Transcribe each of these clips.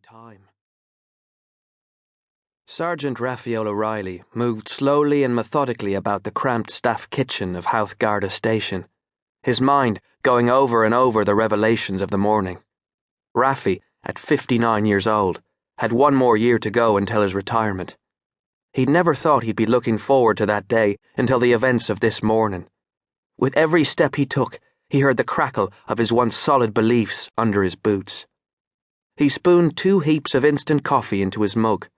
in time. Sergeant Raphael O'Reilly moved slowly and methodically about the cramped staff kitchen of Howth Garda Station, his mind going over and over the revelations of the morning. Raffy, at 59 years old, had one more year to go until his retirement. He'd never thought he'd be looking forward to that day until the events of this morning. With every step he took, he heard the crackle of his once solid beliefs under his boots. He spooned 2 heaps of instant coffee into his mug.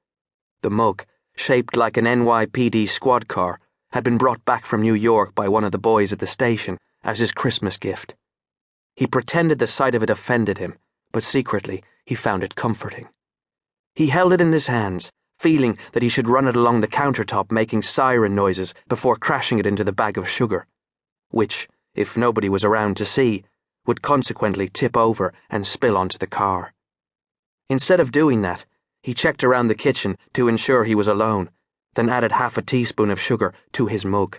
The mug, shaped like an NYPD squad car, had been brought back from New York by one of the boys at the station as his Christmas gift. He pretended the sight of it offended him, but secretly he found it comforting. He held it in his hands, feeling that he should run it along the countertop making siren noises before crashing it into the bag of sugar, which, if nobody was around to see, would consequently tip over and spill onto the car. Instead of doing that, he checked around the kitchen to ensure he was alone, then added half a teaspoon of sugar to his mug.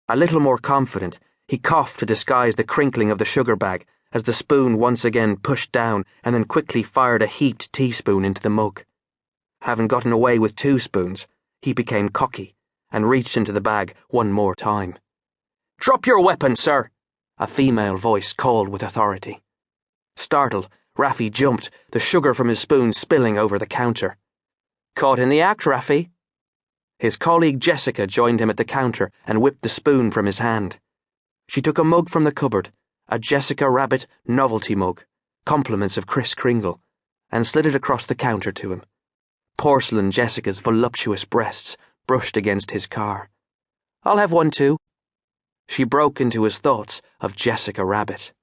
A little more confident, he coughed to disguise the crinkling of the sugar bag as the spoon once again pushed down and then quickly fired a heaped teaspoon into the mug. Having gotten away with 2 spoons, he became cocky and reached into the bag one more time. "Drop your weapon, sir!" a female voice called with authority. Startled, Raffy jumped, the sugar from his spoon spilling over the counter. "Caught in the act, Raffy." His colleague Jessica joined him at the counter and whipped the spoon from his hand. She took a mug from the cupboard, a Jessica Rabbit novelty mug, compliments of Kris Kringle, and slid it across the counter to him. Porcelain Jessica's voluptuous breasts brushed against his car. "I'll have one too." She broke into his thoughts of Jessica Rabbit.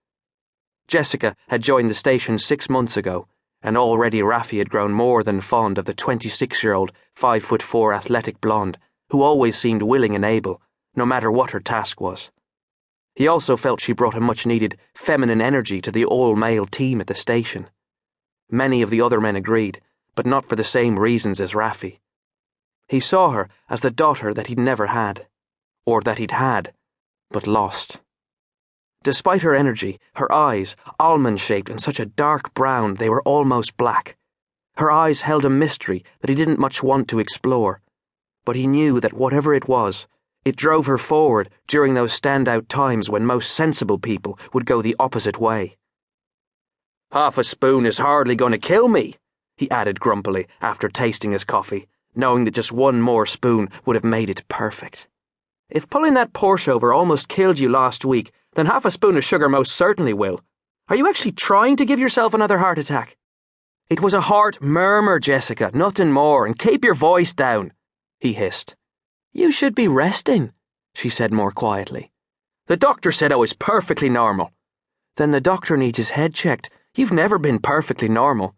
Jessica had joined the station 6 months ago, and already Raffy had grown more than fond of the 26-year-old, 5'4" athletic blonde who always seemed willing and able, no matter what her task was. He also felt she brought a much-needed feminine energy to the all-male team at the station. Many of the other men agreed, but not for the same reasons as Raffy. He saw her as the daughter that he'd never had, or that he'd had, but lost. Despite her energy, her eyes, almond-shaped and such a dark brown they were almost black. Her eyes held a mystery that he didn't much want to explore, but he knew that whatever it was, it drove her forward during those standout times when most sensible people would go the opposite way. "Half a spoon is hardly going to kill me," he added grumpily after tasting his coffee, knowing that just one more spoon would have made it perfect. "If pulling that Porsche over almost killed you last week, then half a spoon of sugar most certainly will. Are you actually trying to give yourself another heart attack?" "It was a heart murmur, Jessica, nothing more, and keep your voice down," he hissed. "You should be resting," she said more quietly. "The doctor said I was perfectly normal." "Then the doctor needs his head checked. You've never been perfectly normal."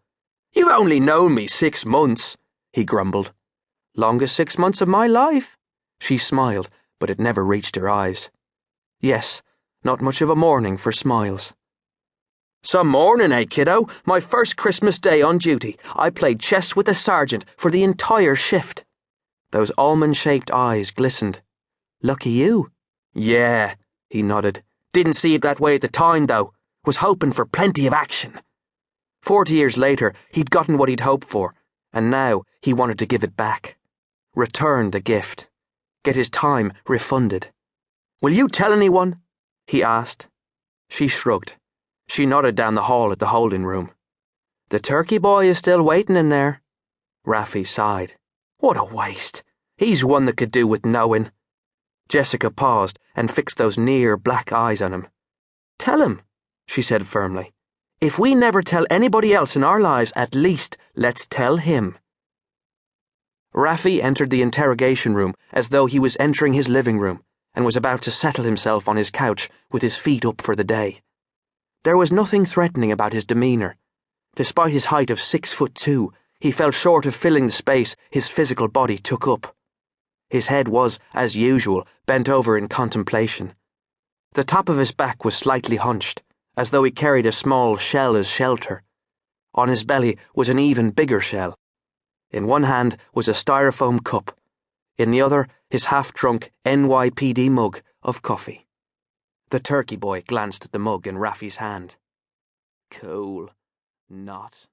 "You've only known me 6 months," he grumbled. "Longest 6 months of my life." She smiled, but it never reached her eyes. Yes, not much of a morning for smiles. "Some morning, eh, kiddo? My first Christmas day on duty. I played chess with the sergeant for the entire shift." Those almond-shaped eyes glistened. "Lucky you." "Yeah," he nodded. "Didn't see it that way at the time, though. Was hoping for plenty of action." 40 years later, he'd gotten what he'd hoped for, and now he wanted to give it back. Return the gift. Get his time refunded. "Will you tell anyone?" he asked. She shrugged. She nodded down the hall at the holding room. "The turkey boy is still waiting in there." Raffy sighed. "What a waste. He's one that could do with knowing." Jessica paused and fixed those near black eyes on him. "Tell him," she said firmly. "If we never tell anybody else in our lives, at least let's tell him." Raffy entered the interrogation room as though he was entering his living room and was about to settle himself on his couch with his feet up for the day. There was nothing threatening about his demeanour. Despite his height of 6'2", he fell short of filling the space his physical body took up. His head was, as usual, bent over in contemplation. The top of his back was slightly hunched, as though he carried a small shell as shelter. On his belly was an even bigger shell. In one hand was a styrofoam cup. In the other, his half-drunk NYPD mug of coffee. The turkey boy glanced at the mug in Raffy's hand. Cool. Not.